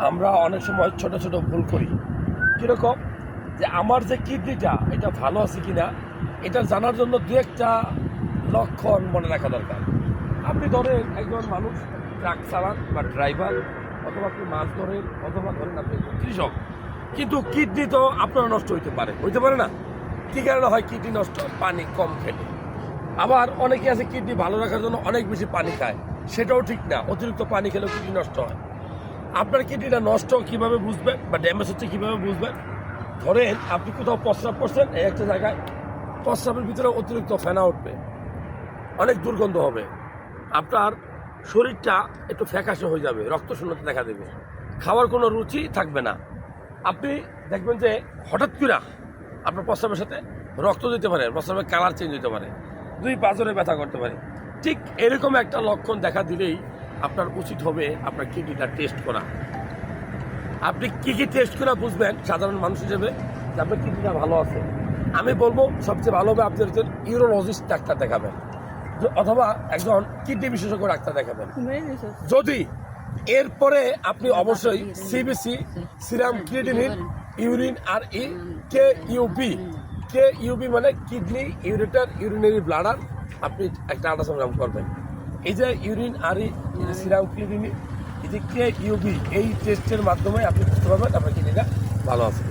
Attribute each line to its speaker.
Speaker 1: আমরা অনেক সময় ছোট ছোট ভুল করি। কীরকম? যে আমার যে কিডনিটা এটা ভালো আছে কিনা এটা জানার জন্য দু একটা লক্ষণ মনে রাখা দরকার। আপনি ধরেন একজন মানুষ ট্রাক চালান বা ড্রাইভার, অথবা আপনি মাছ ধরেন, অথবা ধরেন আপনি কৃষক, কিন্তু কিডনি তো আপনার নষ্ট হইতে পারে না? কী কারণে হয় কিডনি নষ্ট? পানি কম খেলে। আবার অনেকে আছে কিডনি ভালো রাখার জন্য অনেক বেশি পানি খায়, সেটাও ঠিক না। অতিরিক্ত পানি খেলেও কিডনি নষ্ট হয়। আপনার কিডনিটা নষ্ট কীভাবে বুঝবেন বা ড্যামেজ হচ্ছে কীভাবে বুঝবেন? ধরেন আপনি কোথাও প্রস্রাব করছেন, এই একটা জায়গায় প্রস্রাবের ভিতরে অতিরিক্ত ফেনা উঠবে, অনেক দুর্গন্ধ হবে, আপনার শরীরটা একটু ফ্যাকাশে হয়ে যাবে, রক্ত শূন্যতা দেখা দেবে, খাওয়ার কোনো রুচি থাকবে না। আপনি দেখবেন যে হঠাৎ করে আপনার প্রস্রাবের সাথে রক্ত দিতে পারে, প্রস্রাবের কালার চেঞ্জ হতে পারে, দুই পাঁচরে ব্যথা করতে পারে। ঠিক এরকম একটা লক্ষণ দেখা দিলেই আপনার উচিত হবে আপনার কিডনিটা টেস্ট করা। আপনি কী কী টেস্ট করে বুঝবেন সাধারণ মানুষ হিসেবে যে আপনার কিডনিটা ভালো আছে? আমি বলবো সবচেয়ে ভালো হবে আপনি একজন ইউরোলজিস্ট ডাক্তার দেখাবেন, অথবা একজন কিডনি বিশেষজ্ঞ ডাক্তার দেখাবেন। যদি এরপরে আপনি অবশ্যই সিবিসি, সিরাম ক্রিয়েটিনিন, ইউরিন আর কে ইউবি মানে কিডনি ইউরেটার ইউরিনারি ব্লাডার, আপনি একটা আল্ট্রাসাউন্ড করবেন। এই যে ইউরিন আর সিরাম ক্রিয়েটিনিন, এই যে কে ইউবি, এই টেস্টের মাধ্যমে আপনি বুঝতে পারবেন আপনার কিডনিটা ভালো আছে।